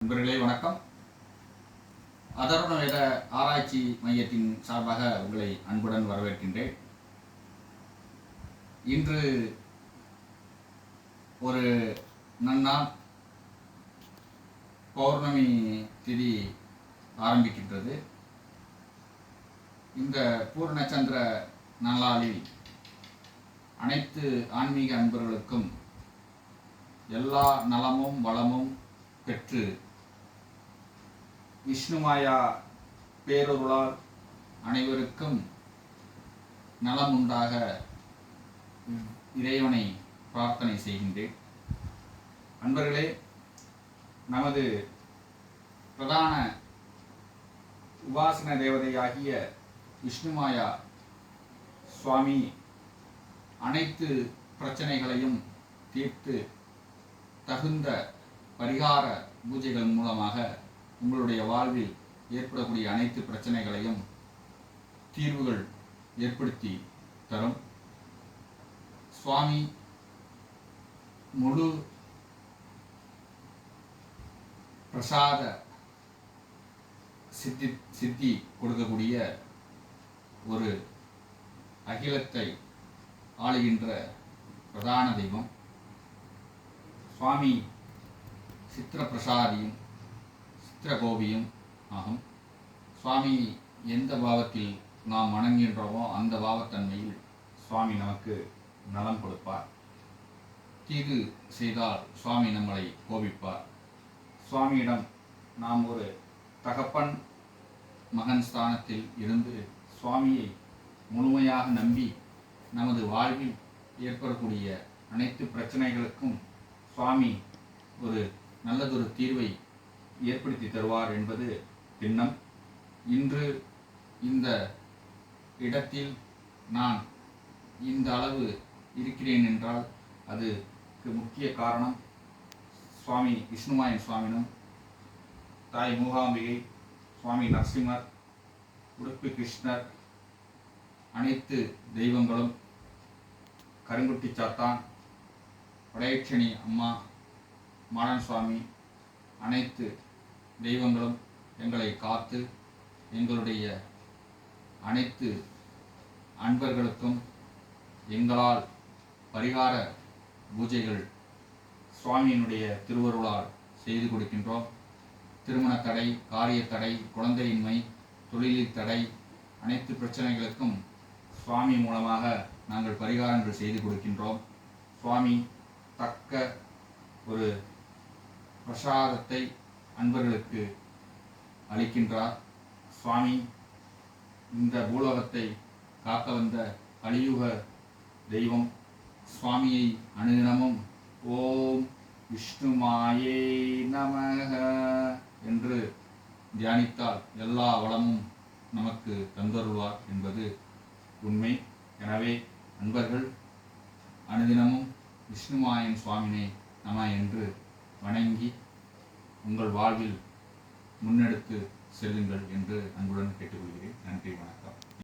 நண்பர்களே வணக்கம். அதர்வண வேத ஆராய்ச்சி மையத்தின் சார்பாக உங்களை அன்புடன் வரவேற்கின்றேன். இன்று ஒரு நன்னாள், பௌர்ணமி திதி ஆரம்பிக்கின்றது. இந்த பூர்ணச்சந்திர நாளாளில் அனைத்து ஆன்மீக அன்பர்களுக்கும் எல்லா நலமும் வளமும் பெற்று விஷ்ணுமாயா பேரொருளால் அனைவருக்கும் நலம் உண்டாக இறைவனை பிரார்த்தனை செய்கின்றேன். அன்பர்களே, நமது பிரதான உபாசன தேவதையாகிய விஷ்ணுமாயா சுவாமி அனைத்து பிரச்சனைகளையும் தீர்த்து தகுந்த பரிகார பூஜைகள் மூலமாக உங்களுடைய வாழ்வில் ஏற்படக்கூடிய அனைத்து பிரச்சனைகளையும் தீர்வுகள் ஏற்படுத்தி தரும். சுவாமி முழு பிரசாத சித்தி கொடுக்கக்கூடிய ஒரு அகிலத்தை ஆளுகின்ற பிரதான தெய்வம். சுவாமி சித்திர பிரசாதியும் சித்திரகோபியும் ஆகும். சுவாமி எந்த பாவத்தில் நாம் வணங்குகின்றோமோ அந்த பாவத்தன்மையில் சுவாமி நமக்கு நலம் கொடுப்பார். தீது செய்தால் சுவாமி நம்மளை கோபிப்பார். சுவாமியிடம் நாம் ஒரு தகப்பன் மகன் ஸ்தானத்தில் இருந்து சுவாமியை முழுமையாக நம்பி நமது வாழ்வில் ஏற்படக்கூடிய அனைத்து பிரச்சனைகளுக்கும் சுவாமி ஒரு நல்லதொரு தீர்வை ஏற்படுத்தி தருவார் என்பது திண்ணம். இன்று இந்த இடத்தில் நான் இந்த அளவு இருக்கிறேன் என்றால் அதுக்கு முக்கிய காரணம் சுவாமி விஷ்ணுமாயன் சுவாமினும், தாய் மூகாம்பிகை, சுவாமி நரசிம்மர், உடுப்பி கிருஷ்ணர், அனைத்து தெய்வங்களும், கருங்குட்டி சாத்தான், படையட்சணி அம்மா, மாடன் சுவாமி, அனைத்து தெய்வங்களும் எங்களை காத்து எங்களுடைய அனைத்து அன்பர்களுக்கும் எங்களால் பரிகார பூஜைகள் சுவாமியினுடைய திருவருளால் செய்து கொடுக்கின்றோம். திருமண தடை, காரிய தடை, குழந்தையின்மை, தொழிலில் தடை, அனைத்து பிரச்சனைகளுக்கும் சுவாமி மூலமாக நாங்கள் பரிகாரங்கள் செய்து கொடுக்கின்றோம். சுவாமி தக்க ஒரு பிரசாதத்தை அன்பர்களுக்கு அளிக்கின்றார். சுவாமி இந்த பூலோகத்தை காக்க வந்த கலியுக தெய்வம். சுவாமியை அனுதினமும் ஓம் விஷ்ணுமாயே நமக என்று தியானித்தால் எல்லா வளமும் நமக்கு தந்தருள்வார் என்பது உண்மை. எனவே அன்பர்கள் அனுதினமும் விஷ்ணுமாயன் சுவாமினை நம என்று வணங்கி உங்கள் வாழ்வில் முன்னெடுத்து செல்லுங்கள் என்று அன்புடன் கேட்டுக்கொள்கிறேன். நன்றி, வணக்கம்.